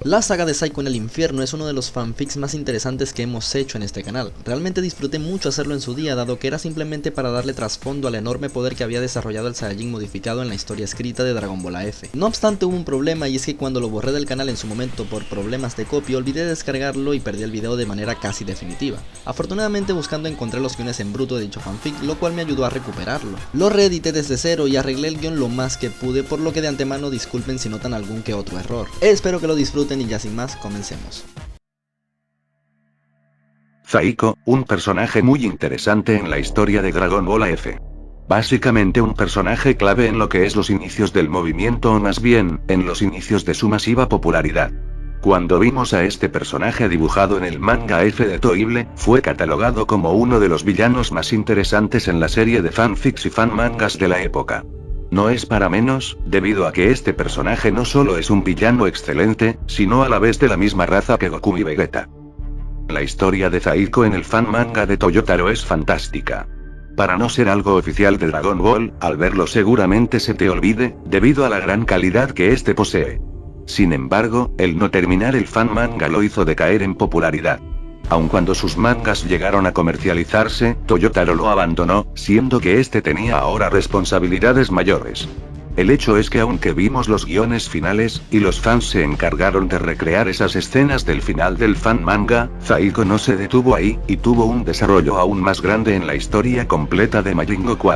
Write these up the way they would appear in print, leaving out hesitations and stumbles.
La saga de Saiko en el infierno es uno de los fanfics más interesantes que hemos hecho en este canal. Realmente disfruté mucho hacerlo en su día, dado que era simplemente para darle trasfondo al enorme poder que había desarrollado el Saiyajin modificado en la historia escrita de Dragon Ball AF. No obstante, hubo un problema, y es que cuando lo borré del canal en su momento por problemas de copia, olvidé descargarlo y perdí el video de manera casi definitiva. Afortunadamente, buscando encontré los guiones en bruto de dicho fanfic, lo cual me ayudó a recuperarlo. Lo reedité desde cero y arreglé el guión lo más que pude, por lo que de antemano disculpen si notan algún que otro error. Espero que lo disfruten y ya sin más, comencemos. Saiko, un personaje muy interesante en la historia de Dragon Ball AF. Básicamente un personaje clave en lo que es los inicios del movimiento, o más bien, en los inicios de su masiva popularidad. Cuando vimos a este personaje dibujado en el manga F de Toible, fue catalogado como uno de los villanos más interesantes en la serie de fanfics y fanmangas de la época. No es para menos, debido a que este personaje no solo es un villano excelente, sino a la vez de la misma raza que Goku y Vegeta. La historia de Saiko en el fanmanga de Toyotaro es fantástica. Para no ser algo oficial de Dragon Ball, al verlo seguramente se te olvide, debido a la gran calidad que este posee. Sin embargo, el no terminar el fanmanga lo hizo decaer en popularidad. Aun cuando sus mangas llegaron a comercializarse, Toyotaro lo abandonó, siendo que este tenía ahora responsabilidades mayores. El hecho es que aunque vimos los guiones finales, y los fans se encargaron de recrear esas escenas del final del fanmanga, Saiko no se detuvo ahí, y tuvo un desarrollo aún más grande en la historia completa de Majin Goku.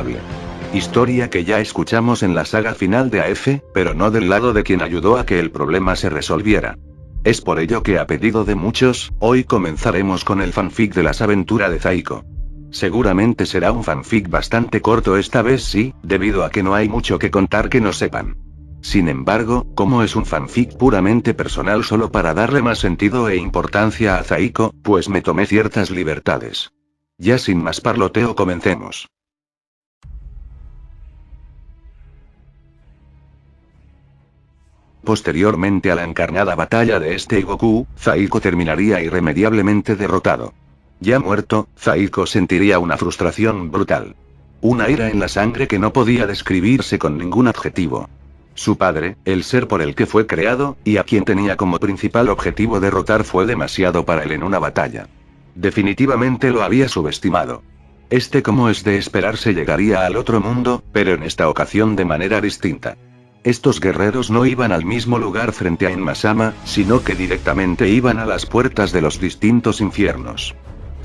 Historia que ya escuchamos en la saga final de AF, pero no del lado de quien ayudó a que el problema se resolviera. Es por ello que a pedido de muchos, hoy comenzaremos con el fanfic de las aventuras de Saiko. Seguramente será un fanfic bastante corto esta vez sí, debido a que no hay mucho que contar que no sepan. Sin embargo, como es un fanfic puramente personal solo para darle más sentido e importancia a Saiko, pues me tomé ciertas libertades. Ya sin más parloteo, comencemos. Posteriormente a la encarnada batalla de este y Goku, Saiko terminaría irremediablemente derrotado. Ya muerto, Saiko sentiría una frustración brutal. Una ira en la sangre que no podía describirse con ningún adjetivo. Su padre, el ser por el que fue creado, y a quien tenía como principal objetivo derrotar, fue demasiado para él en una batalla. Definitivamente lo había subestimado. Este, como es de esperarse, llegaría al otro mundo, pero en esta ocasión de manera distinta. Estos guerreros no iban al mismo lugar frente a Enma-sama, sino que directamente iban a las puertas de los distintos infiernos.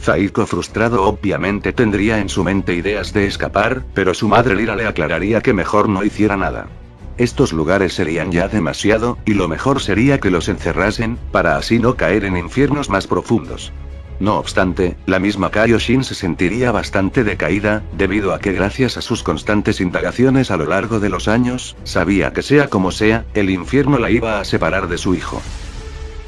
Saiko, frustrado, obviamente tendría en su mente ideas de escapar, pero su madre Lira le aclararía que mejor no hiciera nada. Estos lugares serían ya demasiado, y lo mejor sería que los encerrasen, para así no caer en infiernos más profundos. No obstante, la misma Kaioshin se sentiría bastante decaída, debido a que gracias a sus constantes indagaciones a lo largo de los años, sabía que sea como sea, el infierno la iba a separar de su hijo.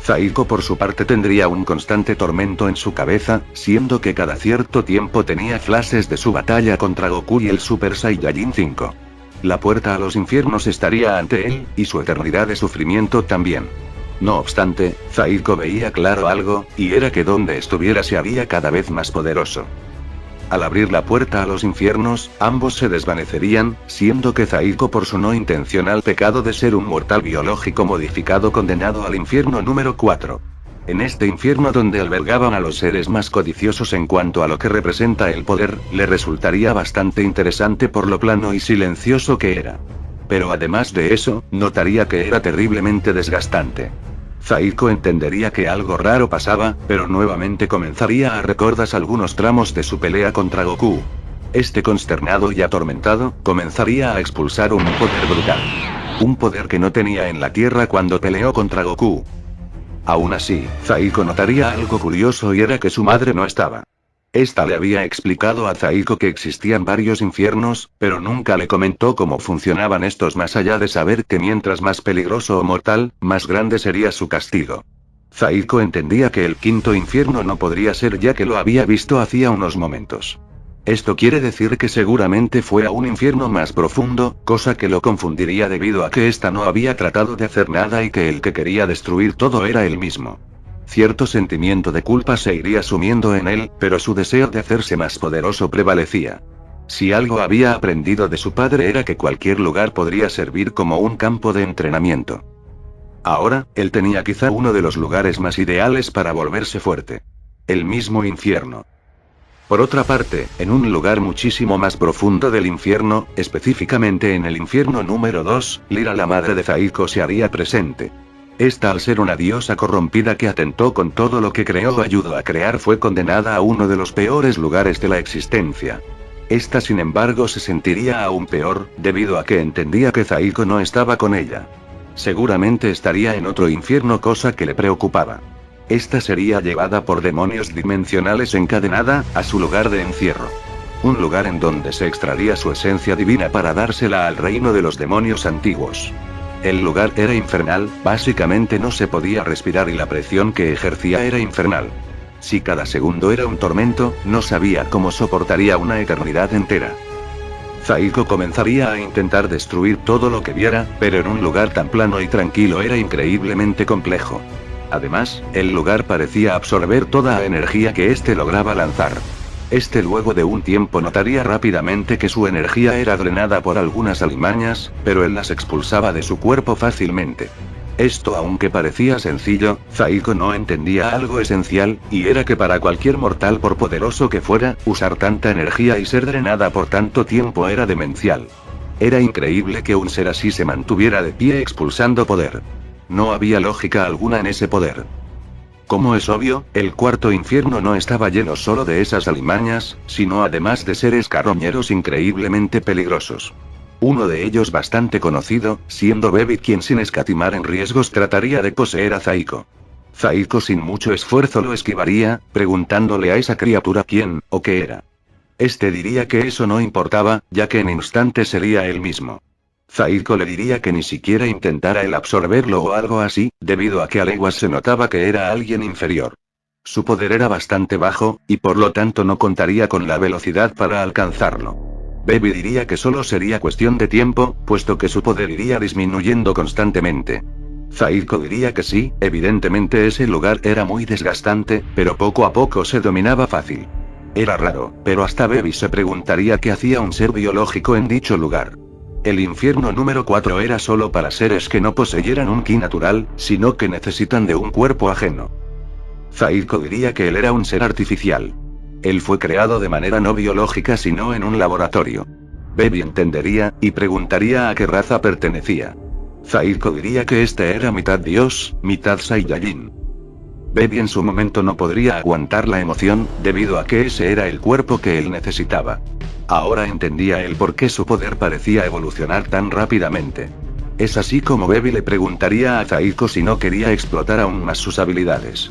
Saiko por su parte tendría un constante tormento en su cabeza, siendo que cada cierto tiempo tenía flashes de su batalla contra Goku y el Super Saiyajin 5. La puerta a los infiernos estaría ante él, y su eternidad de sufrimiento también. No obstante, Saiko veía claro algo, y era que donde estuviera se haría cada vez más poderoso. Al abrir la puerta a los infiernos, ambos se desvanecerían, siendo que Saiko, por su no intencional pecado de ser un mortal biológico modificado, condenado al infierno número 4. En este infierno, donde albergaban a los seres más codiciosos en cuanto a lo que representa el poder, le resultaría bastante interesante por lo plano y silencioso que era. Pero además de eso, notaría que era terriblemente desgastante. Saiko entendería que algo raro pasaba, pero nuevamente comenzaría a recordar algunos tramos de su pelea contra Goku. Este, consternado y atormentado, comenzaría a expulsar un poder brutal. Un poder que no tenía en la Tierra cuando peleó contra Goku. Aún así, Saiko notaría algo curioso, y era que su madre no estaba. Esta le había explicado a Saiko que existían varios infiernos, pero nunca le comentó cómo funcionaban estos, más allá de saber que mientras más peligroso o mortal, más grande sería su castigo. Saiko entendía que el quinto infierno no podría ser, ya que lo había visto hacía unos momentos. Esto quiere decir que seguramente fue a un infierno más profundo, cosa que lo confundiría debido a que ésta no había tratado de hacer nada y que el que quería destruir todo era él mismo. Cierto sentimiento de culpa se iría sumiendo en él, pero su deseo de hacerse más poderoso prevalecía. Si algo había aprendido de su padre era que cualquier lugar podría servir como un campo de entrenamiento. Ahora, él tenía quizá uno de los lugares más ideales para volverse fuerte. El mismo infierno. Por otra parte, en un lugar muchísimo más profundo del infierno, específicamente en el infierno número 2, Lyra, la madre de Zaiko, se haría presente. Esta, al ser una diosa corrompida que atentó con todo lo que creó o ayudó a crear, fue condenada a uno de los peores lugares de la existencia. Esta, sin embargo, se sentiría aún peor, debido a que entendía que Zaiko no estaba con ella. Seguramente estaría en otro infierno, cosa que le preocupaba. Esta sería llevada por demonios dimensionales encadenada a su lugar de encierro. Un lugar en donde se extraería su esencia divina para dársela al reino de los demonios antiguos. El lugar era infernal, básicamente no se podía respirar y la presión que ejercía era infernal. Si cada segundo era un tormento, no sabía cómo soportaría una eternidad entera. Zaiko comenzaría a intentar destruir todo lo que viera, pero en un lugar tan plano y tranquilo era increíblemente complejo. Además, el lugar parecía absorber toda la energía que éste lograba lanzar. Luego de un tiempo notaría rápidamente que su energía era drenada por algunas alimañas, pero él las expulsaba de su cuerpo fácilmente. Esto, aunque parecía sencillo, Zaiko no entendía algo esencial, y era que para cualquier mortal, por poderoso que fuera, usar tanta energía y ser drenada por tanto tiempo era demencial. Era increíble que un ser así se mantuviera de pie expulsando poder. No había lógica alguna en ese poder. Como es obvio, el cuarto infierno no estaba lleno solo de esas alimañas, sino además de seres carroñeros increíblemente peligrosos. Uno de ellos bastante conocido, siendo Bebit, quien sin escatimar en riesgos trataría de poseer a Zaiko. Zaiko sin mucho esfuerzo lo esquivaría, preguntándole a esa criatura quién, o qué era. Este diría que eso no importaba, ya que en instantes sería él mismo. Zaiko le diría que ni siquiera intentara el absorberlo o algo así, debido a que a leguas se notaba que era alguien inferior. Su poder era bastante bajo, y por lo tanto no contaría con la velocidad para alcanzarlo. Baby diría que solo sería cuestión de tiempo, puesto que su poder iría disminuyendo constantemente. Zaiko diría que sí, evidentemente ese lugar era muy desgastante, pero poco a poco se dominaba fácil. Era raro, pero hasta Baby se preguntaría qué hacía un ser biológico en dicho lugar. El infierno número 4 era solo para seres que no poseyeran un ki natural, sino que necesitan de un cuerpo ajeno. Zaiko diría que él era un ser artificial. Él fue creado de manera no biológica, sino en un laboratorio. Baby entendería, y preguntaría a qué raza pertenecía. Zaiko diría que este era mitad dios, mitad Saiyajin. Baby en su momento no podría aguantar la emoción, debido a que ese era el cuerpo que él necesitaba. Ahora entendía el por qué su poder parecía evolucionar tan rápidamente. Es así como Baby le preguntaría a Zaiko si no quería explotar aún más sus habilidades.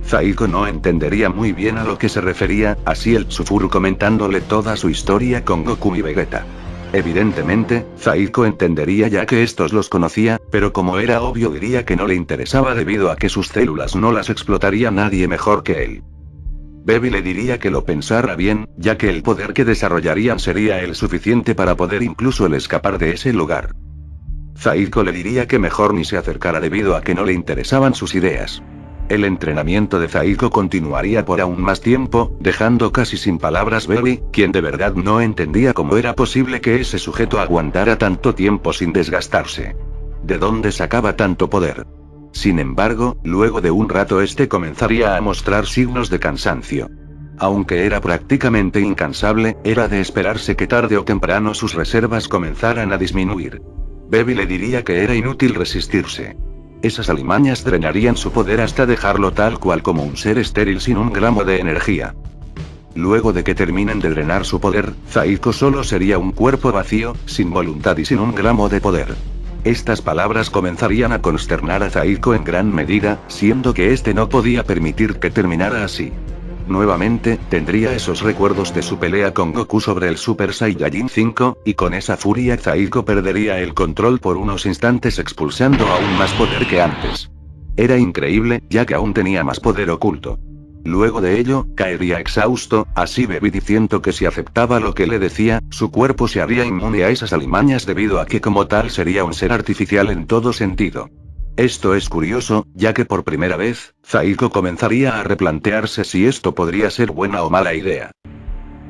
Zaiko no entendería muy bien a lo que se refería, así el Tsufuru comentándole toda su historia con Goku y Vegeta. Evidentemente, Zaiko entendería ya que estos los conocía, pero como era obvio diría que no le interesaba debido a que sus células no las explotaría nadie mejor que él. Baby le diría que lo pensara bien, ya que el poder que desarrollarían sería el suficiente para poder incluso el escapar de ese lugar. Zaiko le diría que mejor ni se acercara debido a que no le interesaban sus ideas. El entrenamiento de Zaiko continuaría por aún más tiempo, dejando casi sin palabras Baby, quien de verdad no entendía cómo era posible que ese sujeto aguantara tanto tiempo sin desgastarse. ¿De dónde sacaba tanto poder? Sin embargo, luego de un rato este comenzaría a mostrar signos de cansancio. Aunque era prácticamente incansable, era de esperarse que tarde o temprano sus reservas comenzaran a disminuir. Baby le diría que era inútil resistirse. Esas alimañas drenarían su poder hasta dejarlo tal cual como un ser estéril sin un gramo de energía. Luego de que terminen de drenar su poder, Zaiko solo sería un cuerpo vacío, sin voluntad y sin un gramo de poder. Estas palabras comenzarían a consternar a Zaiko en gran medida, siendo que este no podía permitir que terminara así. Nuevamente, tendría esos recuerdos de su pelea con Goku sobre el Super Saiyajin 5, y con esa furia Zaiko perdería el control por unos instantes expulsando aún más poder que antes. Era increíble, ya que aún tenía más poder oculto. Luego de ello, caería exhausto, así Baby diciendo que si aceptaba lo que le decía, su cuerpo se haría inmune a esas alimañas debido a que como tal sería un ser artificial en todo sentido. Esto es curioso, ya que por primera vez, Zaiko comenzaría a replantearse si esto podría ser buena o mala idea.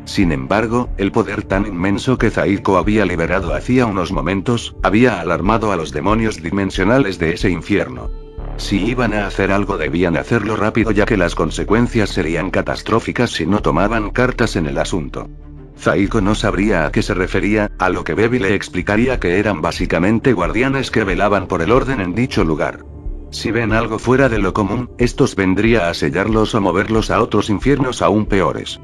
Sin embargo, el poder tan inmenso que Zaiko había liberado hacía unos momentos, había alarmado a los demonios dimensionales de ese infierno. Si iban a hacer algo debían hacerlo rápido, ya que las consecuencias serían catastróficas si no tomaban cartas en el asunto. Zaiko no sabría a qué se refería, a lo que Baby le explicaría que eran básicamente guardianes que velaban por el orden en dicho lugar. Si ven algo fuera de lo común, estos vendría a sellarlos o moverlos a otros infiernos aún peores.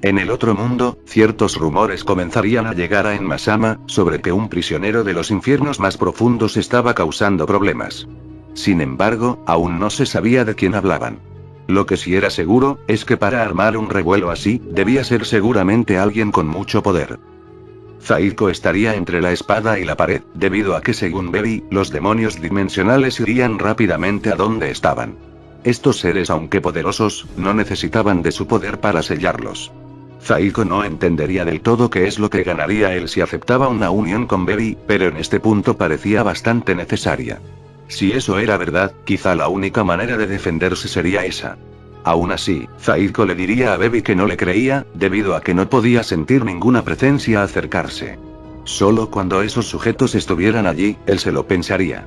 En el otro mundo, ciertos rumores comenzarían a llegar a Enmasama, sobre que un prisionero de los infiernos más profundos estaba causando problemas. Sin embargo, aún no se sabía de quién hablaban. Lo que sí era seguro, es que para armar un revuelo así, debía ser seguramente alguien con mucho poder. Zaiko estaría entre la espada y la pared, debido a que según Baby, los demonios dimensionales irían rápidamente a donde estaban. Estos seres, aunque poderosos, no necesitaban de su poder para sellarlos. Zaiko no entendería del todo qué es lo que ganaría él si aceptaba una unión con Baby, pero en este punto parecía bastante necesaria. Si eso era verdad, quizá la única manera de defenderse sería esa. Aún así, Zaiko le diría a Baby que no le creía, debido a que no podía sentir ninguna presencia acercarse. Solo cuando esos sujetos estuvieran allí, él se lo pensaría.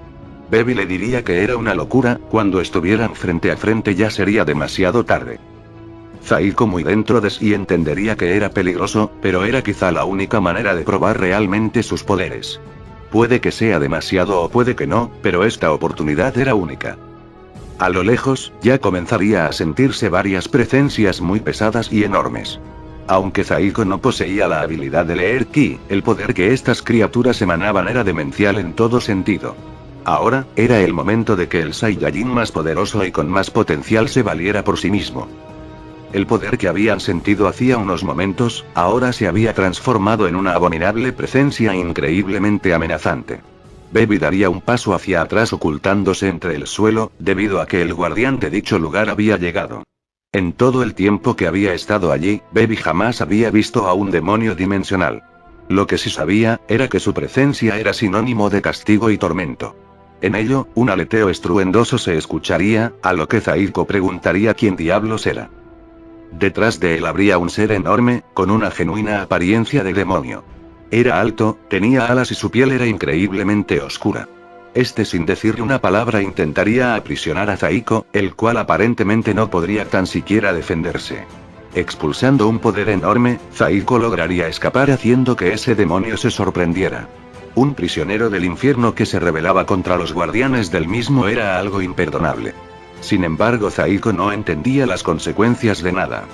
Baby le diría que era una locura, cuando estuvieran frente a frente ya sería demasiado tarde. Zaiko muy dentro de sí entendería que era peligroso, pero era quizá la única manera de probar realmente sus poderes. Puede que sea demasiado o puede que no, pero esta oportunidad era única. A lo lejos, ya comenzaría a sentirse varias presencias muy pesadas y enormes. Aunque Zaiko no poseía la habilidad de leer ki, el poder que estas criaturas emanaban era demencial en todo sentido. Ahora, era el momento de que el Saiyajin más poderoso y con más potencial se valiera por sí mismo. El poder que habían sentido hacía unos momentos, ahora se había transformado en una abominable presencia increíblemente amenazante. Baby daría un paso hacia atrás ocultándose entre el suelo, debido a que el guardián de dicho lugar había llegado. En todo el tiempo que había estado allí, Baby jamás había visto a un demonio dimensional. Lo que sí sabía, era que su presencia era sinónimo de castigo y tormento. En ello, un aleteo estruendoso se escucharía, a lo que Zaiko preguntaría quién diablos era. Detrás de él habría un ser enorme, con una genuina apariencia de demonio. Era alto, tenía alas y su piel era increíblemente oscura. Sin decirle una palabra intentaría aprisionar a Zaiko, el cual aparentemente no podría tan siquiera defenderse. Expulsando un poder enorme, Zaiko lograría escapar haciendo que ese demonio se sorprendiera. Un prisionero del infierno que se rebelaba contra los guardianes del mismo era algo imperdonable. Sin embargo, Zaiko no entendía las consecuencias de nada.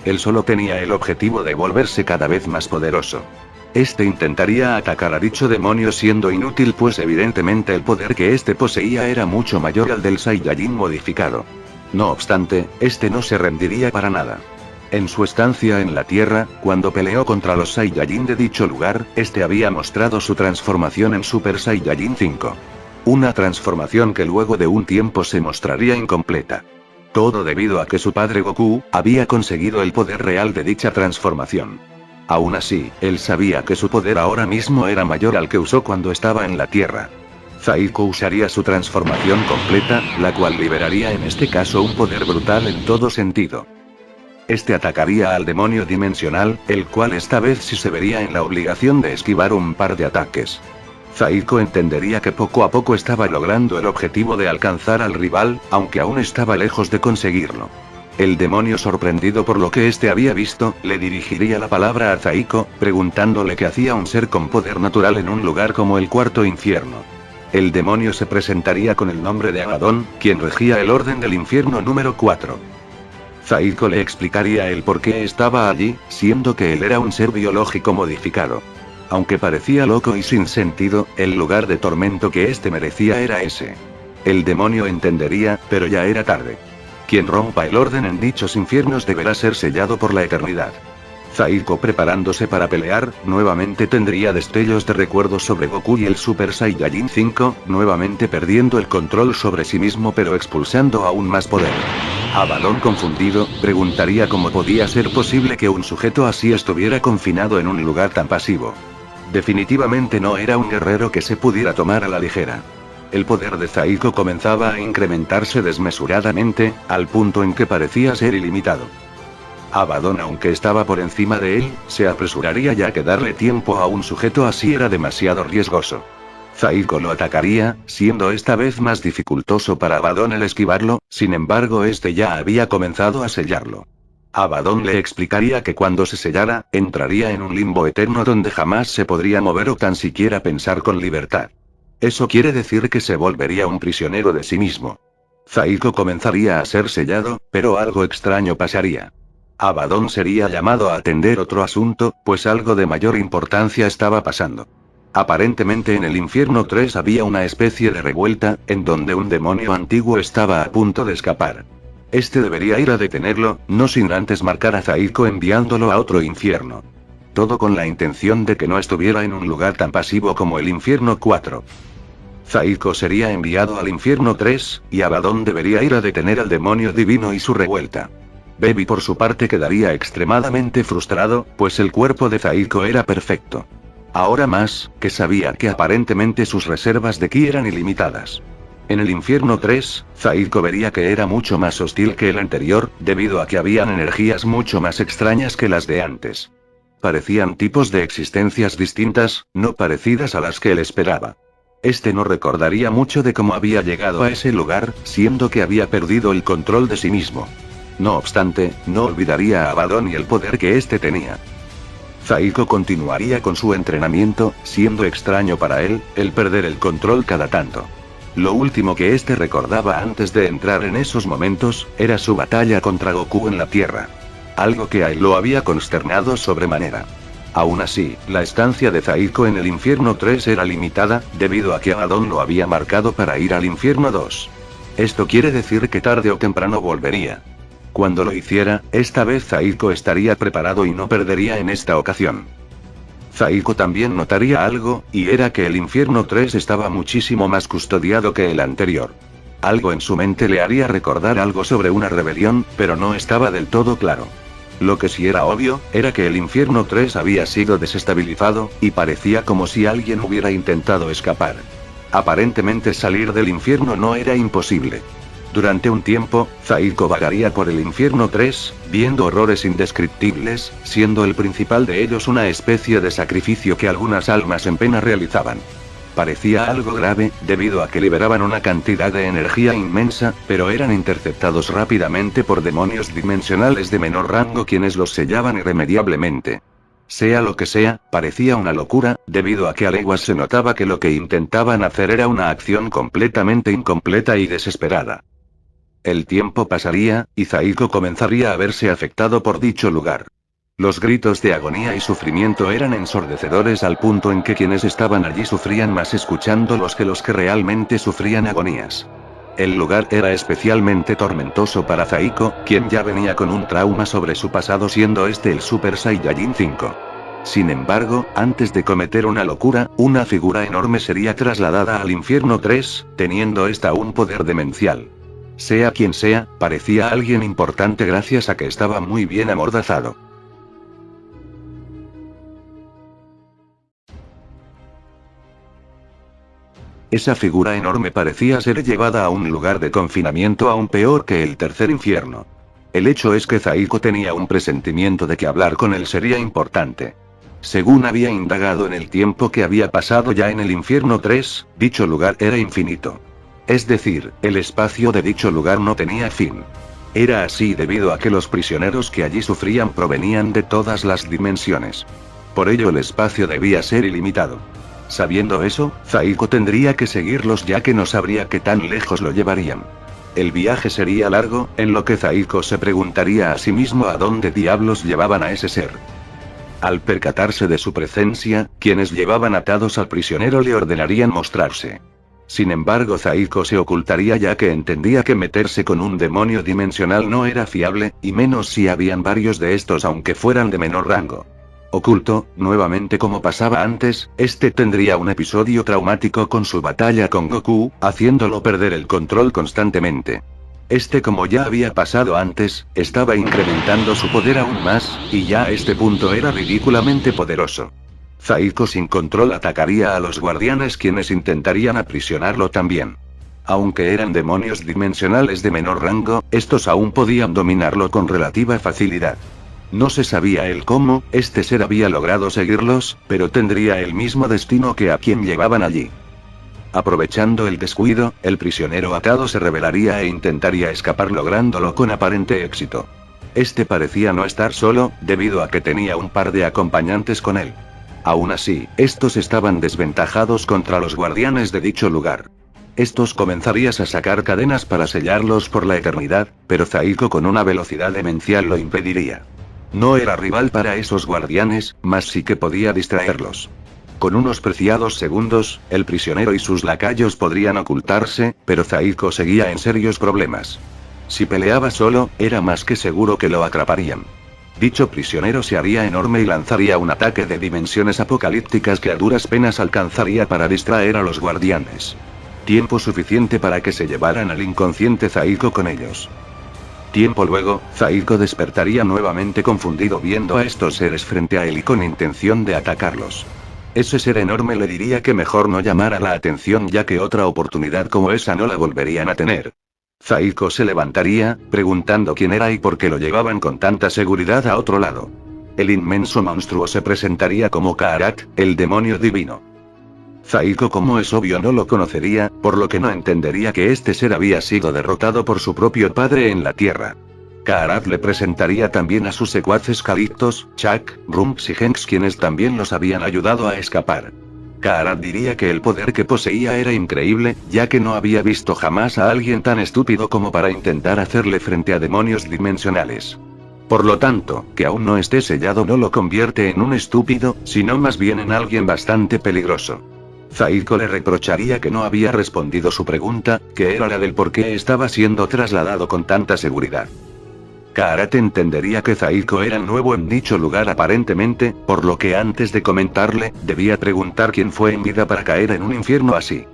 Él solo tenía el objetivo de volverse cada vez más poderoso. Intentaría atacar a dicho demonio siendo inútil, pues evidentemente el poder que poseía era mucho mayor al del Saiyajin modificado. No obstante, no se rendiría para nada. En su estancia en la Tierra, cuando peleó contra los Saiyajin de dicho lugar, había mostrado su transformación en Super Saiyajin 5. Una transformación que luego de un tiempo se mostraría incompleta. Todo debido a que su padre Goku había conseguido el poder real de dicha transformación. Aún así, él sabía que su poder ahora mismo era mayor al que usó cuando estaba en la Tierra. Zaiko usaría su transformación completa, la cual liberaría en este caso un poder brutal en todo sentido. Atacaría al demonio dimensional, el cual esta vez sí se vería en la obligación de esquivar un par de ataques. Zaiko entendería que poco a poco estaba logrando el objetivo de alcanzar al rival, aunque aún estaba lejos de conseguirlo. El demonio, sorprendido por lo que había visto, le dirigiría la palabra a Zaiko, preguntándole qué hacía un ser con poder natural en un lugar como el cuarto infierno. El demonio se presentaría con el nombre de Abaddon, quien regía el orden del infierno número 4. Zaiko le explicaría el por qué estaba allí, siendo que él era un ser biológico modificado. Aunque parecía loco y sin sentido, el lugar de tormento que merecía era ese. El demonio entendería, pero ya era tarde. Quien rompa el orden en dichos infiernos deberá ser sellado por la eternidad. Zaiko, preparándose para pelear, nuevamente tendría destellos de recuerdos sobre Goku y el Super Saiyajin 5, nuevamente perdiendo el control sobre sí mismo pero expulsando aún más poder. Abaddon, confundido, preguntaría cómo podía ser posible que un sujeto así estuviera confinado en un lugar tan pasivo. Definitivamente no era un guerrero que se pudiera tomar a la ligera. El poder de Zaiko comenzaba a incrementarse desmesuradamente, al punto en que parecía ser ilimitado. Abaddon, aunque estaba por encima de él, se apresuraría ya que darle tiempo a un sujeto así era demasiado riesgoso. Zaiko lo atacaría, siendo esta vez más dificultoso para Abaddon el esquivarlo, sin embargo este ya había comenzado a sellarlo. Abaddon le explicaría que cuando se sellara, entraría en un limbo eterno donde jamás se podría mover o tan siquiera pensar con libertad. Eso quiere decir que se volvería un prisionero de sí mismo. Zaiko comenzaría a ser sellado, pero algo extraño pasaría. Abaddon sería llamado a atender otro asunto, pues algo de mayor importancia estaba pasando. Aparentemente en el infierno 3 había una especie de revuelta, en donde un demonio antiguo estaba a punto de escapar. Este debería ir a detenerlo, no sin antes marcar a Zaiko enviándolo a otro infierno. Todo con la intención de que no estuviera en un lugar tan pasivo como el infierno 4. Zaiko sería enviado al infierno 3, y Abaddon debería ir a detener al demonio divino y su revuelta. Baby por su parte quedaría extremadamente frustrado, pues el cuerpo de Zaiko era perfecto. Ahora más, que sabía que aparentemente sus reservas de ki eran ilimitadas. En el infierno 3, Zaiko vería que era mucho más hostil que el anterior, debido a que habían energías mucho más extrañas que las de antes. Parecían tipos de existencias distintas, no parecidas a las que él esperaba. Este no recordaría mucho de cómo había llegado a ese lugar, siendo que había perdido el control de sí mismo. No obstante, no olvidaría a Abaddon y el poder que éste tenía. Zaiko continuaría con su entrenamiento, siendo extraño para él, el perder el control cada tanto. Lo último que éste recordaba antes de entrar en esos momentos, era su batalla contra Goku en la Tierra. Algo que a él lo había consternado sobremanera. Aún así, la estancia de Zaiko en el infierno 3 era limitada, debido a que Abaddon lo había marcado para ir al infierno 2. Esto quiere decir que tarde o temprano volvería. Cuando lo hiciera, esta vez Zaiko estaría preparado y no perdería en esta ocasión. Zaiko también notaría algo, y era que el infierno 3 estaba muchísimo más custodiado que el anterior. Algo en su mente le haría recordar algo sobre una rebelión, pero no estaba del todo claro. Lo que sí era obvio, era que el infierno 3 había sido desestabilizado, y parecía como si alguien hubiera intentado escapar. Aparentemente salir del infierno no era imposible. Durante un tiempo, Zaiko vagaría por el infierno 3, viendo horrores indescriptibles, siendo el principal de ellos una especie de sacrificio que algunas almas en pena realizaban. Parecía algo grave, debido a que liberaban una cantidad de energía inmensa, pero eran interceptados rápidamente por demonios dimensionales de menor rango quienes los sellaban irremediablemente. Sea lo que sea, parecía una locura, debido a que a leguas se notaba que lo que intentaban hacer era una acción completamente incompleta y desesperada. El tiempo pasaría, y Zaiko comenzaría a verse afectado por dicho lugar. Los gritos de agonía y sufrimiento eran ensordecedores al punto en que quienes estaban allí sufrían más escuchándolos que los que realmente sufrían agonías. El lugar era especialmente tormentoso para Zaiko, quien ya venía con un trauma sobre su pasado siendo este el Super Saiyajin 5. Sin embargo, antes de cometer una locura, una figura enorme sería trasladada al infierno 3, teniendo esta un poder demencial. Sea quien sea, parecía alguien importante gracias a que estaba muy bien amordazado. Esa figura enorme parecía ser llevada a un lugar de confinamiento aún peor que el tercer infierno. El hecho es que Zaiko tenía un presentimiento de que hablar con él sería importante. Según había indagado en el tiempo que había pasado ya en el infierno 3, dicho lugar era infinito. Es decir, el espacio de dicho lugar no tenía fin. Era así debido a que los prisioneros que allí sufrían provenían de todas las dimensiones. Por ello el espacio debía ser ilimitado. Sabiendo eso, Zaiko tendría que seguirlos ya que no sabría qué tan lejos lo llevarían. El viaje sería largo, en lo que Zaiko se preguntaría a sí mismo a dónde diablos llevaban a ese ser. Al percatarse de su presencia, quienes llevaban atados al prisionero le ordenarían mostrarse. Sin embargo, Zaiko se ocultaría ya que entendía que meterse con un demonio dimensional no era fiable, y menos si habían varios de estos aunque fueran de menor rango. Oculto, nuevamente como pasaba antes, este tendría un episodio traumático con su batalla con Goku, haciéndolo perder el control constantemente. Este, como ya había pasado antes, estaba incrementando su poder aún más, y ya a este punto era ridículamente poderoso. Zaiko sin control atacaría a los guardianes, quienes intentarían aprisionarlo también. Aunque eran demonios dimensionales de menor rango, estos aún podían dominarlo con relativa facilidad. No se sabía el cómo este ser había logrado seguirlos, pero tendría el mismo destino que a quien llevaban allí. Aprovechando el descuido, el prisionero atado se rebelaría e intentaría escapar, lográndolo con aparente éxito. Este parecía no estar solo, debido a que tenía un par de acompañantes con él. Aún así, estos estaban desventajados contra los guardianes de dicho lugar. Estos comenzarían a sacar cadenas para sellarlos por la eternidad, pero Zaiko con una velocidad demencial lo impediría. No era rival para esos guardianes, mas sí que podía distraerlos. Con unos preciados segundos, el prisionero y sus lacayos podrían ocultarse, pero Zaiko seguía en serios problemas. Si peleaba solo, era más que seguro que lo atraparían. Dicho prisionero se haría enorme y lanzaría un ataque de dimensiones apocalípticas que a duras penas alcanzaría para distraer a los guardianes. Tiempo suficiente para que se llevaran al inconsciente Zaiko con ellos. Tiempo luego, Zaiko despertaría nuevamente confundido viendo a estos seres frente a él y con intención de atacarlos. Ese ser enorme le diría que mejor no llamara la atención, ya que otra oportunidad como esa no la volverían a tener. Zaiko se levantaría, preguntando quién era y por qué lo llevaban con tanta seguridad a otro lado. El inmenso monstruo se presentaría como Kaarat, el demonio divino. Zaiko, como es obvio, no lo conocería, por lo que no entendería que este ser había sido derrotado por su propio padre en la Tierra. Kaarat le presentaría también a sus secuaces Calictos, Chak, Rumps y Henks, quienes también los habían ayudado a escapar. Kaarat diría que el poder que poseía era increíble, ya que no había visto jamás a alguien tan estúpido como para intentar hacerle frente a demonios dimensionales. Por lo tanto, que aún no esté sellado no lo convierte en un estúpido, sino más bien en alguien bastante peligroso. Zaiko le reprocharía que no había respondido su pregunta, que era la del por qué estaba siendo trasladado con tanta seguridad. Kaarat entendería que Zaiko era nuevo en dicho lugar aparentemente, por lo que antes de comentarle, debía preguntar quién fue en vida para caer en un infierno así.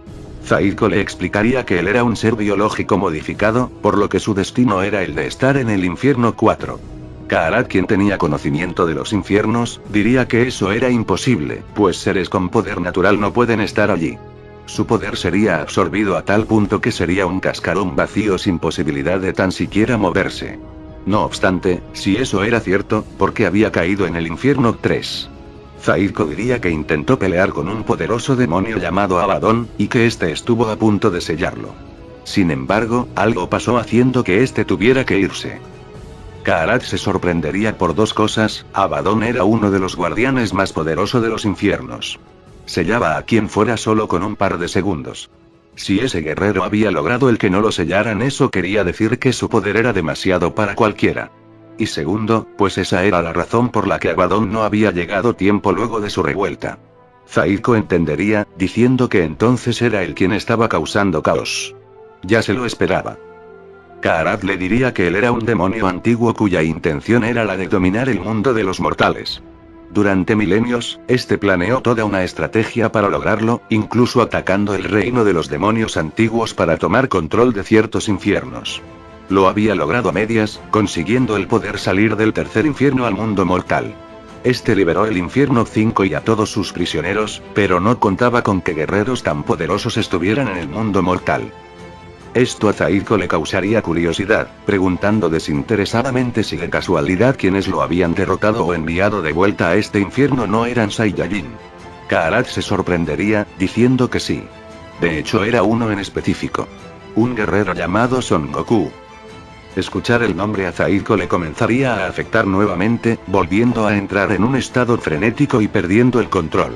Zaiko le explicaría que él era un ser biológico modificado, por lo que su destino era el de estar en el infierno 4. Kaarat, quien tenía conocimiento de los infiernos, diría que eso era imposible, pues seres con poder natural no pueden estar allí. Su poder sería absorbido a tal punto que sería un cascarón vacío sin posibilidad de tan siquiera moverse. No obstante, si eso era cierto, ¿por qué había caído en el infierno 3? Zaiko diría que intentó pelear con un poderoso demonio llamado Abaddon, y que este estuvo a punto de sellarlo. Sin embargo, algo pasó haciendo que este tuviera que irse. Kaarat se sorprendería por dos cosas: Abaddon era uno de los guardianes más poderosos de los infiernos. Sellaba a quien fuera solo con un par de segundos. Si ese guerrero había logrado el que no lo sellaran, eso quería decir que su poder era demasiado para cualquiera. Y segundo, pues esa era la razón por la que Abaddon no había llegado tiempo luego de su revuelta. Zaiko entendería, diciendo que entonces era él quien estaba causando caos. Ya se lo esperaba. Kaarat le diría que él era un demonio antiguo cuya intención era la de dominar el mundo de los mortales. Durante milenios, este planeó toda una estrategia para lograrlo, incluso atacando el reino de los demonios antiguos para tomar control de ciertos infiernos. Lo había logrado a medias, consiguiendo el poder salir del tercer infierno al mundo mortal. Este liberó el infierno 5 y a todos sus prisioneros, pero no contaba con que guerreros tan poderosos estuvieran en el mundo mortal. Esto a Zaiko le causaría curiosidad, preguntando desinteresadamente si de casualidad quienes lo habían derrotado o enviado de vuelta a este infierno no eran Saiyajin. Kaarat se sorprendería, diciendo que sí. De hecho era uno en específico. Un guerrero llamado Son Goku. Escuchar el nombre a Zaiko le comenzaría a afectar nuevamente, volviendo a entrar en un estado frenético y perdiendo el control.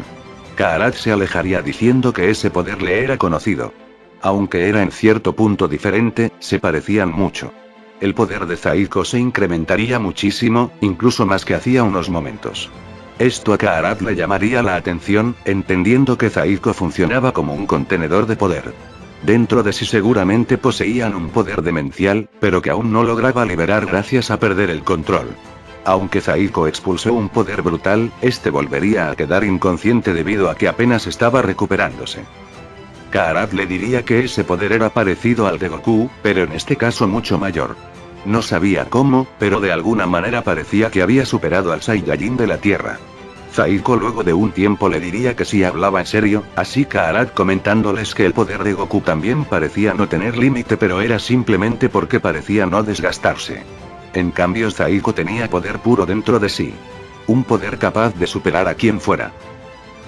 Kaarat se alejaría diciendo que ese poder le era conocido. Aunque era en cierto punto diferente, se parecían mucho. El poder de Zaiko se incrementaría muchísimo, incluso más que hacía unos momentos. Esto a Kaarat le llamaría la atención, entendiendo que Zaiko funcionaba como un contenedor de poder. Dentro de sí seguramente poseían un poder demencial, pero que aún no lograba liberar gracias a perder el control. Aunque Zaiko expulsó un poder brutal, este volvería a quedar inconsciente debido a que apenas estaba recuperándose. Kaarat le diría que ese poder era parecido al de Goku, pero en este caso mucho mayor. No sabía cómo, pero de alguna manera parecía que había superado al Saiyajin de la Tierra. Zaiko luego de un tiempo le diría que sí hablaba en serio, así Kaarat comentándoles que el poder de Goku también parecía no tener límite, pero era simplemente porque parecía no desgastarse. En cambio Zaiko tenía poder puro dentro de sí. Un poder capaz de superar a quien fuera.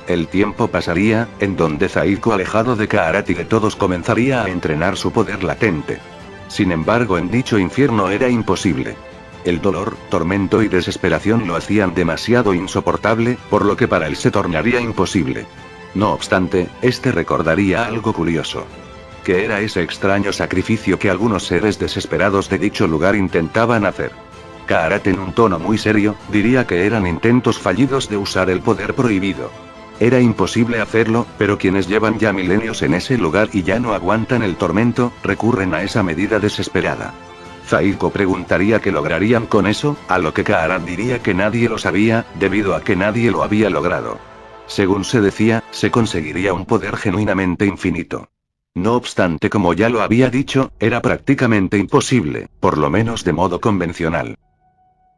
El tiempo pasaría, en donde Zaiko alejado de Kaarat y de todos comenzaría a entrenar su poder latente. Sin embargo en dicho infierno era imposible. El dolor, tormento y desesperación lo hacían demasiado insoportable, por lo que para él se tornaría imposible. No obstante, este recordaría algo curioso. Que era ese extraño sacrificio que algunos seres desesperados de dicho lugar intentaban hacer. Kaarat en un tono muy serio, diría que eran intentos fallidos de usar el poder prohibido. Era imposible hacerlo, pero quienes llevan ya milenios en ese lugar y ya no aguantan el tormento, recurren a esa medida desesperada. Zaiko preguntaría qué lograrían con eso, a lo que Kaarat diría que nadie lo sabía, debido a que nadie lo había logrado. Según se decía, se conseguiría un poder genuinamente infinito. No obstante, como ya lo había dicho, era prácticamente imposible, por lo menos de modo convencional.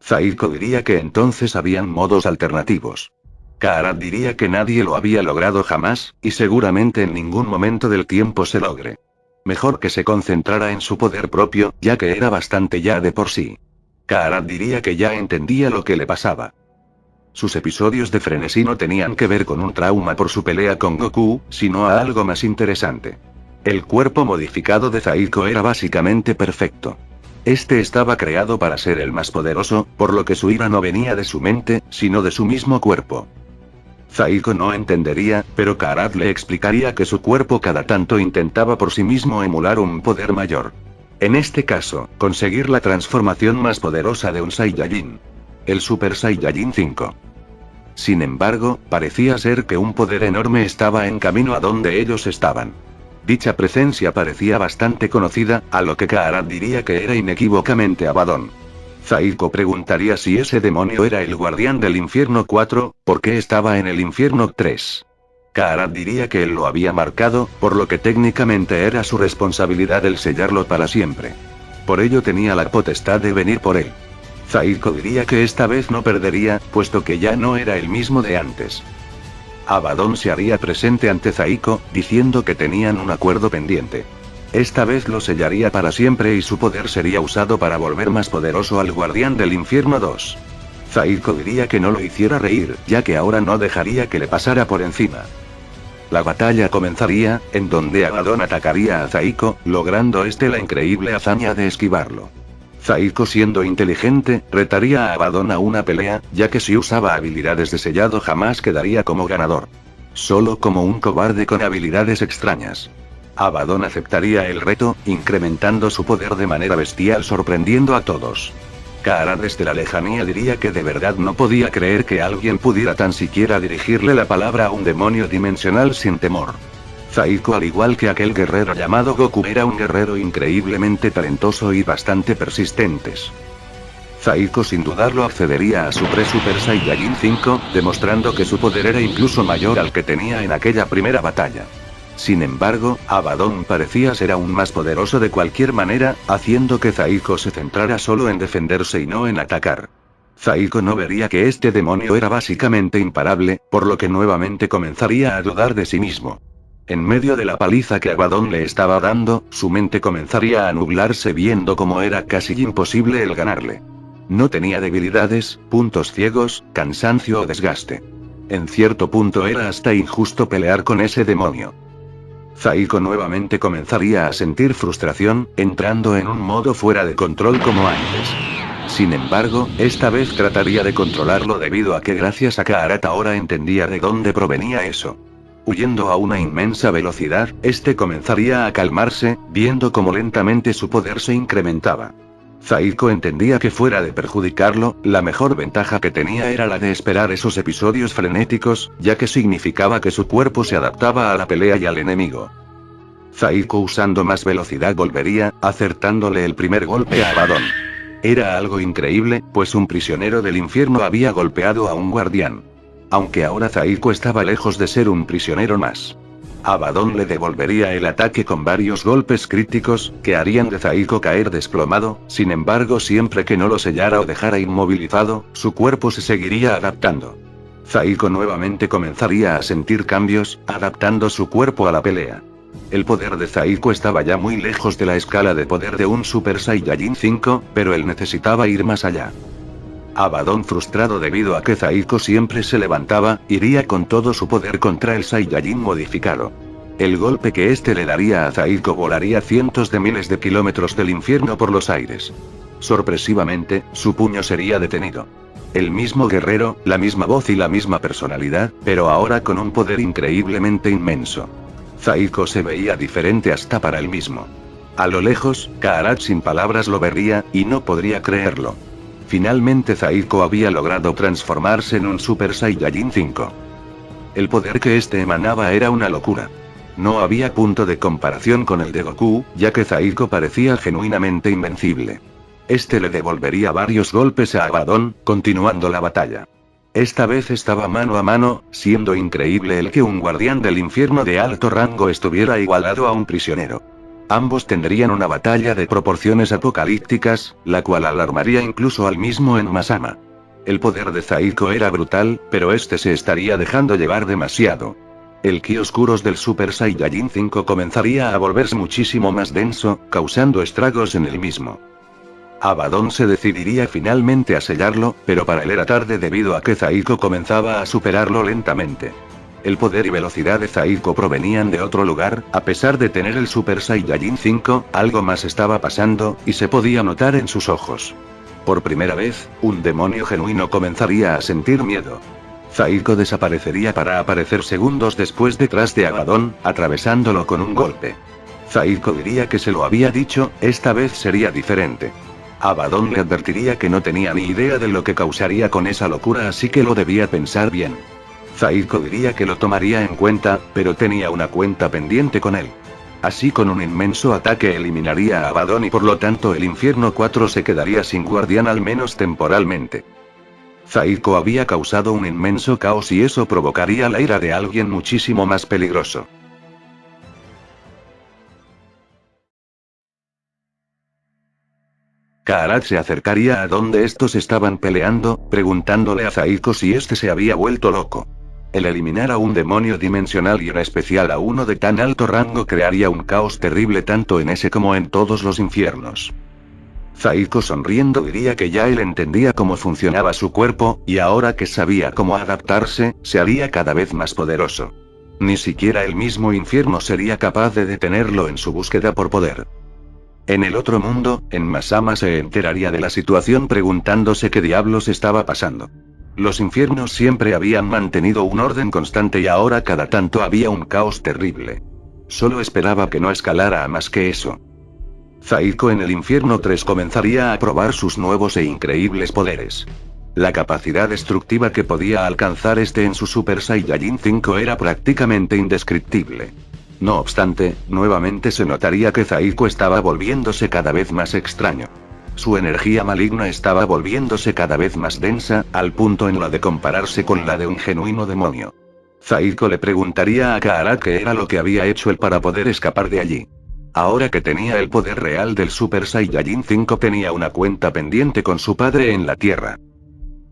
Zaiko diría que entonces habían modos alternativos. Kaarat diría que nadie lo había logrado jamás, y seguramente en ningún momento del tiempo se logre. Mejor que se concentrara en su poder propio, ya que era bastante ya de por sí. Kaarat diría que ya entendía lo que le pasaba. Sus episodios de frenesí no tenían que ver con un trauma por su pelea con Goku, sino a algo más interesante. El cuerpo modificado de Zaiko era básicamente perfecto. Este estaba creado para ser el más poderoso, por lo que su ira no venía de su mente, sino de su mismo cuerpo. Zaiko no entendería, pero Kaarat le explicaría que su cuerpo cada tanto intentaba por sí mismo emular un poder mayor. En este caso, conseguir la transformación más poderosa de un Saiyajin. El Super Saiyajin 5. Sin embargo, parecía ser que un poder enorme estaba en camino a donde ellos estaban. Dicha presencia parecía bastante conocida, a lo que Kaarat diría que era inequívocamente Abaddon. Zaiko preguntaría si ese demonio era el guardián del infierno 4, ¿por qué estaba en el infierno 3? Kaarat diría que él lo había marcado, por lo que técnicamente era su responsabilidad el sellarlo para siempre. Por ello tenía la potestad de venir por él. Zaiko diría que esta vez no perdería, puesto que ya no era el mismo de antes. Abaddon se haría presente ante Zaiko, diciendo que tenían un acuerdo pendiente. Esta vez lo sellaría para siempre y su poder sería usado para volver más poderoso al guardián del infierno 2. Zaiko diría que no lo hiciera reír, ya que ahora no dejaría que le pasara por encima. La batalla comenzaría, en donde Abaddon atacaría a Zaiko, logrando la increíble hazaña de esquivarlo. Zaiko, siendo inteligente, retaría a Abaddon a una pelea, ya que si usaba habilidades de sellado jamás quedaría como ganador. Solo como un cobarde con habilidades extrañas. Abaddon aceptaría el reto, incrementando su poder de manera bestial, sorprendiendo a todos. Kaarat desde la lejanía diría que de verdad no podía creer que alguien pudiera tan siquiera dirigirle la palabra a un demonio dimensional sin temor. Zaiko, al igual que aquel guerrero llamado Goku, era un guerrero increíblemente talentoso y bastante persistentes. Zaiko sin dudarlo accedería a su Super Saiyajin 5, demostrando que su poder era incluso mayor al que tenía en aquella primera batalla. Sin embargo, Abaddon parecía ser aún más poderoso de cualquier manera, haciendo que Zaiko se centrara solo en defenderse y no en atacar. Zaiko no vería que este demonio era básicamente imparable, por lo que nuevamente comenzaría a dudar de sí mismo. En medio de la paliza que Abaddon le estaba dando, su mente comenzaría a nublarse viendo cómo era casi imposible el ganarle. No tenía debilidades, puntos ciegos, cansancio o desgaste. En cierto punto era hasta injusto pelear con ese demonio. Zaiko nuevamente comenzaría a sentir frustración, entrando en un modo fuera de control como antes. Sin embargo, esta vez trataría de controlarlo debido a que gracias a Kaarat ahora entendía de dónde provenía eso. Huyendo a una inmensa velocidad, comenzaría a calmarse, viendo cómo lentamente su poder se incrementaba. Zaiko entendía que fuera de perjudicarlo, la mejor ventaja que tenía era la de esperar esos episodios frenéticos, ya que significaba que su cuerpo se adaptaba a la pelea y al enemigo. Zaiko usando más velocidad volvería, acertándole el primer golpe a Abaddon. Era algo increíble, pues un prisionero del infierno había golpeado a un guardián. Aunque ahora Zaiko estaba lejos de ser un prisionero más. Abaddon le devolvería el ataque con varios golpes críticos, que harían de Zaiko caer desplomado, sin embargo siempre que no lo sellara o dejara inmovilizado, su cuerpo se seguiría adaptando. Zaiko nuevamente comenzaría a sentir cambios, adaptando su cuerpo a la pelea. El poder de Zaiko estaba ya muy lejos de la escala de poder de un Super Saiyajin 5, pero él necesitaba ir más allá. Abaddon, frustrado debido a que Zaiko siempre se levantaba, iría con todo su poder contra el Saiyajin modificado. El golpe que este le daría a Zaiko volaría cientos de miles de kilómetros del infierno por los aires. Sorpresivamente, su puño sería detenido. El mismo guerrero, la misma voz y la misma personalidad, pero ahora con un poder increíblemente inmenso. Zaiko se veía diferente hasta para él mismo. A lo lejos, Kaarat sin palabras lo vería, y no podría creerlo. Finalmente Zaiko había logrado transformarse en un Super Saiyajin 5. El poder que este emanaba era una locura. No había punto de comparación con el de Goku, ya que Zaiko parecía genuinamente invencible. Este le devolvería varios golpes a Abaddon, continuando la batalla. Esta vez estaba mano a mano, siendo increíble el que un guardián del infierno de alto rango estuviera igualado a un prisionero. Ambos tendrían una batalla de proporciones apocalípticas, la cual alarmaría incluso al mismo Enmasama. El poder de Zaiko era brutal, pero este se estaría dejando llevar demasiado. El ki oscuros del Super Saiyajin 5 comenzaría a volverse muchísimo más denso, causando estragos en el mismo. Abaddon se decidiría finalmente a sellarlo, pero para él era tarde debido a que Zaiko comenzaba a superarlo lentamente. El poder y velocidad de Zaiko provenían de otro lugar, a pesar de tener el Super Saiyajin 5, algo más estaba pasando, y se podía notar en sus ojos. Por primera vez, un demonio genuino comenzaría a sentir miedo. Zaiko desaparecería para aparecer segundos después detrás de Abaddon, atravesándolo con un golpe. Zaiko diría que se lo había dicho, esta vez sería diferente. Abaddon le advertiría que no tenía ni idea de lo que causaría con esa locura, así que lo debía pensar bien. Zaiko diría que lo tomaría en cuenta, pero tenía una cuenta pendiente con él. Así con un inmenso ataque eliminaría a Abaddon y por lo tanto el Infierno 4 se quedaría sin guardián al menos temporalmente. Zaiko había causado un inmenso caos y eso provocaría la ira de alguien muchísimo más peligroso. Kaarat se acercaría a donde estos estaban peleando, preguntándole a Zaiko si este se había vuelto loco. El eliminar a un demonio dimensional y en especial a uno de tan alto rango crearía un caos terrible tanto en ese como en todos los infiernos. Zaiko sonriendo diría que ya él entendía cómo funcionaba su cuerpo, y ahora que sabía cómo adaptarse, se haría cada vez más poderoso. Ni siquiera el mismo infierno sería capaz de detenerlo en su búsqueda por poder. En el otro mundo, Enmasama se enteraría de la situación preguntándose qué diablos estaba pasando. Los infiernos siempre habían mantenido un orden constante y ahora cada tanto había un caos terrible. Solo esperaba que no escalara a más que eso. Zaiko en el infierno 3 comenzaría a probar sus nuevos e increíbles poderes. La capacidad destructiva que podía alcanzar este en su Super Saiyajin 5 era prácticamente indescriptible. No obstante, nuevamente se notaría que Zaiko estaba volviéndose cada vez más extraño. Su energía maligna estaba volviéndose cada vez más densa, al punto en la de compararse con la de un genuino demonio. Zaiko le preguntaría a Kaarat qué era lo que había hecho él para poder escapar de allí. Ahora que tenía el poder real del Super Saiyajin 5 tenía una cuenta pendiente con su padre en la Tierra.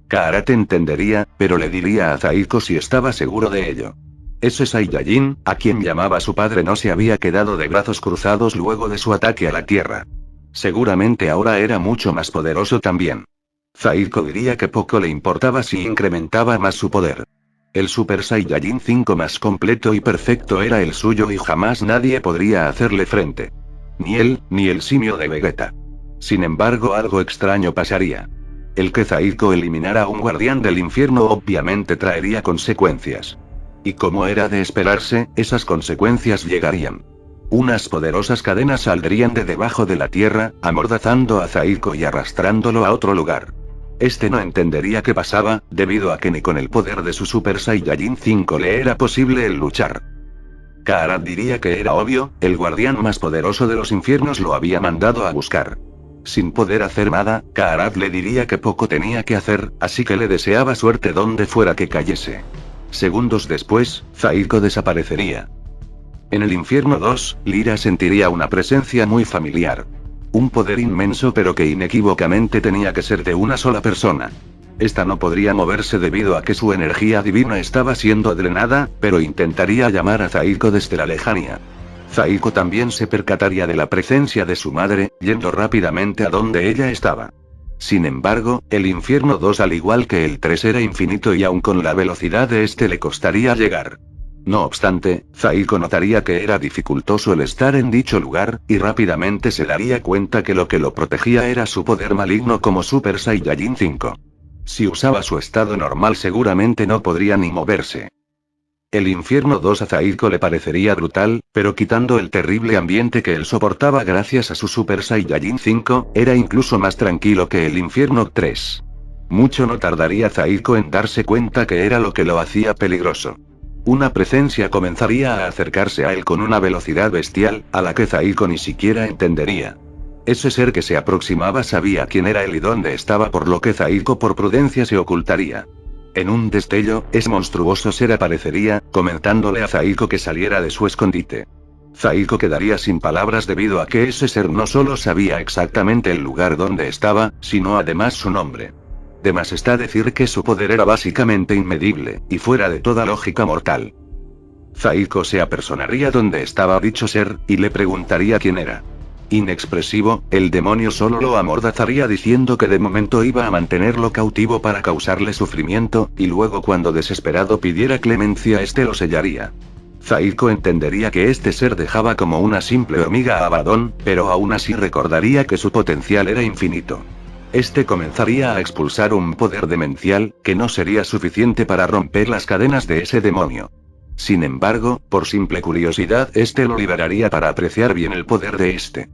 Kaarat entendería, pero le diría a Zaiko si estaba seguro de ello. Ese Saiyajin, a quien llamaba su padre, no se había quedado de brazos cruzados luego de su ataque a la Tierra. Seguramente ahora era mucho más poderoso también. Zaiko diría que poco le importaba si incrementaba más su poder. El Super Saiyajin 5 más completo y perfecto era el suyo y jamás nadie podría hacerle frente. Ni él, ni el simio de Vegeta. Sin embargo, algo extraño pasaría. El que Zaiko eliminara a un guardián del infierno obviamente traería consecuencias. Y como era de esperarse, esas consecuencias llegarían. Unas poderosas cadenas saldrían de debajo de la tierra, amordazando a Zaiko y arrastrándolo a otro lugar. Este no entendería qué pasaba, debido a que ni con el poder de su Super Saiyajin 5 le era posible el luchar. Kaarat diría que era obvio, el guardián más poderoso de los infiernos lo había mandado a buscar. Sin poder hacer nada, Kaarat le diría que poco tenía que hacer, así que le deseaba suerte donde fuera que cayese. Segundos después, Zaiko desaparecería. En el infierno 2, Lira sentiría una presencia muy familiar. Un poder inmenso pero que inequívocamente tenía que ser de una sola persona. Esta no podría moverse debido a que su energía divina estaba siendo drenada, pero intentaría llamar a Zaiko desde la lejanía. Zaiko también se percataría de la presencia de su madre, yendo rápidamente a donde ella estaba. Sin embargo, el infierno 2 al igual que el 3 era infinito y aun con la velocidad de este le costaría llegar. No obstante, Zaiko notaría que era dificultoso el estar en dicho lugar, y rápidamente se daría cuenta que lo protegía era su poder maligno como Super Saiyajin 5. Si usaba su estado normal seguramente no podría ni moverse. El infierno 2 a Zaiko le parecería brutal, pero quitando el terrible ambiente que él soportaba gracias a su Super Saiyajin 5, era incluso más tranquilo que el infierno 3. Mucho no tardaría Zaiko en darse cuenta que era lo que lo hacía peligroso. Una presencia comenzaría a acercarse a él con una velocidad bestial, a la que Zaiko ni siquiera entendería. Ese ser que se aproximaba sabía quién era él y dónde estaba, por lo que Zaiko por prudencia se ocultaría. En un destello, ese monstruoso ser aparecería, comentándole a Zaiko que saliera de su escondite. Zaiko quedaría sin palabras debido a que ese ser no solo sabía exactamente el lugar donde estaba, sino además su nombre. De más está decir que su poder era básicamente inmedible, y fuera de toda lógica mortal. Zaiko se apersonaría donde estaba dicho ser, y le preguntaría quién era. Inexpresivo, el demonio solo lo amordazaría diciendo que de momento iba a mantenerlo cautivo para causarle sufrimiento, y luego cuando desesperado pidiera clemencia este lo sellaría. Zaiko entendería que este ser dejaba como una simple hormiga a Abaddon, pero aún así recordaría que su potencial era infinito. Este comenzaría a expulsar un poder demencial, que no sería suficiente para romper las cadenas de ese demonio. Sin embargo, por simple curiosidad, este lo liberaría para apreciar bien el poder de este.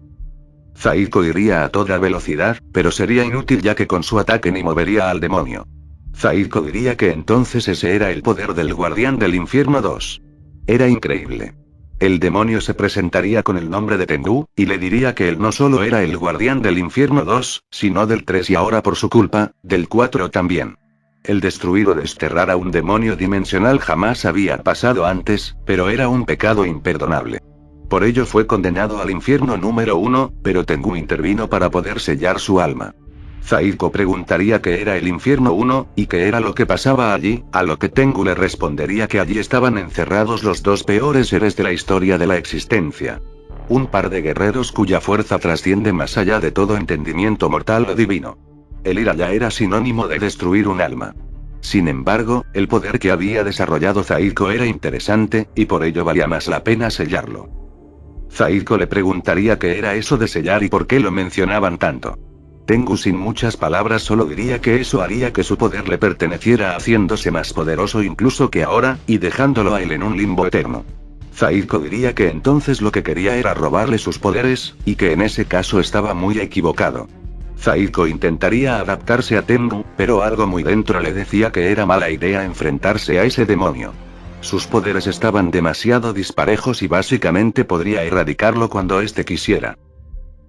Zaiko iría a toda velocidad, pero sería inútil ya que con su ataque ni movería al demonio. Zaiko diría que entonces ese era el poder del Guardián del Infierno 2. Era increíble. El demonio se presentaría con el nombre de Tengu, y le diría que él no solo era el Guardián del Infierno 2, sino del 3 y ahora por su culpa, del 4 también. El destruir o desterrar a un demonio dimensional jamás había pasado antes, pero era un pecado imperdonable. Por ello fue condenado al infierno número 1, pero Tengu intervino para poder sellar su alma. Zaiko preguntaría qué era el infierno 1, y qué era lo que pasaba allí, a lo que Tengu le respondería que allí estaban encerrados los dos peores seres de la historia de la existencia. Un par de guerreros cuya fuerza trasciende más allá de todo entendimiento mortal o divino. El ir allá era sinónimo de destruir un alma. Sin embargo, el poder que había desarrollado Zaiko era interesante, y por ello valía más la pena sellarlo. Zaiko le preguntaría qué era eso de sellar y por qué lo mencionaban tanto. Tengu sin muchas palabras solo diría que eso haría que su poder le perteneciera haciéndose más poderoso incluso que ahora, y dejándolo a él en un limbo eterno. Zaiko diría que entonces lo que quería era robarle sus poderes, y que en ese caso estaba muy equivocado. Zaiko intentaría adaptarse a Tengu, pero algo muy dentro le decía que era mala idea enfrentarse a ese demonio. Sus poderes estaban demasiado disparejos y básicamente podría erradicarlo cuando éste quisiera.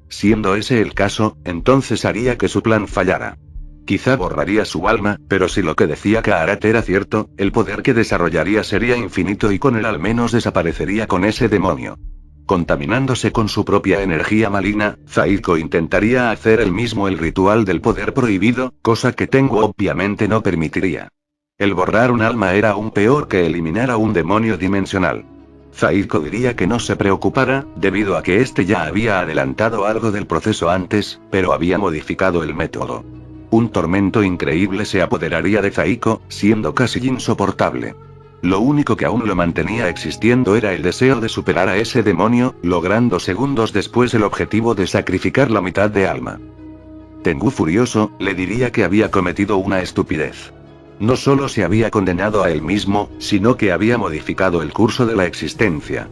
Siendo ese el caso, entonces haría que su plan fallara. Quizá borraría su alma, pero si lo que decía Kaarat era cierto, el poder que desarrollaría sería infinito y con él al menos desaparecería con ese demonio. Contaminándose con su propia energía maligna, Zaiko intentaría hacer él mismo el ritual del poder prohibido, cosa que Tengu obviamente no permitiría. El borrar un alma era aún peor que eliminar a un demonio dimensional. Zaiko diría que no se preocupara, debido a que este ya había adelantado algo del proceso antes, pero había modificado el método. Un tormento increíble se apoderaría de Zaiko, siendo casi insoportable. Lo único que aún lo mantenía existiendo era el deseo de superar a ese demonio, logrando segundos después el objetivo de sacrificar la mitad de alma. Tengu furioso, le diría que había cometido una estupidez. No solo se había condenado a él mismo, sino que había modificado el curso de la existencia.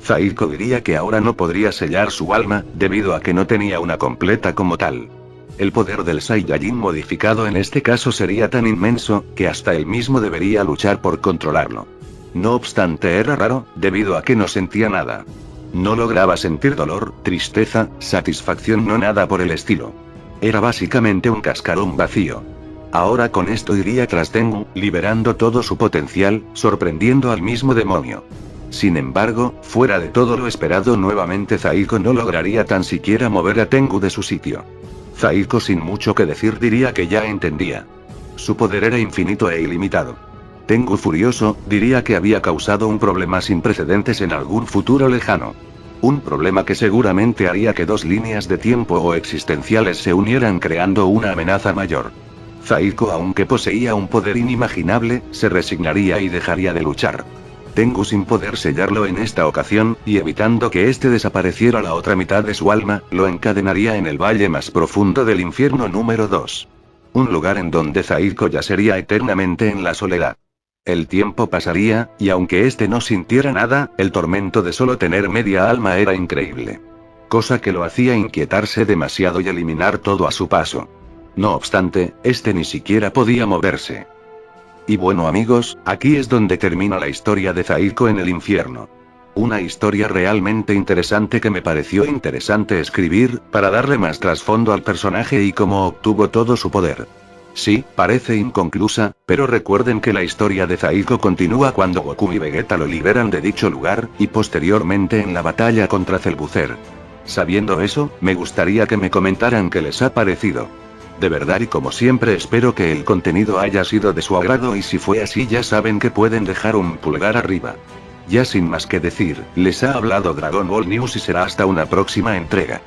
Zaiko diría que ahora no podría sellar su alma, debido a que no tenía una completa como tal. El poder del Saiyajin modificado en este caso sería tan inmenso, que hasta él mismo debería luchar por controlarlo. No obstante era raro, debido a que no sentía nada. No lograba sentir dolor, tristeza, satisfacción, no nada por el estilo. Era básicamente un cascarón vacío. Ahora con esto iría tras Tengu, liberando todo su potencial, sorprendiendo al mismo demonio. Sin embargo, fuera de todo lo esperado nuevamente Zaiko no lograría tan siquiera mover a Tengu de su sitio. Zaiko sin mucho que decir diría que ya entendía. Su poder era infinito e ilimitado. Tengu furioso, diría que había causado un problema sin precedentes en algún futuro lejano. Un problema que seguramente haría que dos líneas de tiempo o existenciales se unieran creando una amenaza mayor. Zaiko, aunque poseía un poder inimaginable, se resignaría y dejaría de luchar. Tengu, sin poder sellarlo en esta ocasión, y evitando que éste desapareciera la otra mitad de su alma, lo encadenaría en el valle más profundo del infierno número 2. Un lugar en donde Zaiko yacería eternamente en la soledad. El tiempo pasaría, y aunque éste no sintiera nada, el tormento de solo tener media alma era increíble. Cosa que lo hacía inquietarse demasiado y eliminar todo a su paso. No obstante, este ni siquiera podía moverse. Y bueno amigos, aquí es donde termina la historia de Zaiko en el infierno. Una historia realmente interesante que me pareció interesante escribir, para darle más trasfondo al personaje y cómo obtuvo todo su poder. Sí, parece inconclusa, pero recuerden que la historia de Zaiko continúa cuando Goku y Vegeta lo liberan de dicho lugar, y posteriormente en la batalla contra Cellbuzzer. Sabiendo eso, me gustaría que me comentaran qué les ha parecido. De verdad, y como siempre, espero que el contenido haya sido de su agrado, y si fue así ya saben que pueden dejar un pulgar arriba. Ya sin más que decir, les ha hablado Dragon Ball News y será hasta una próxima entrega.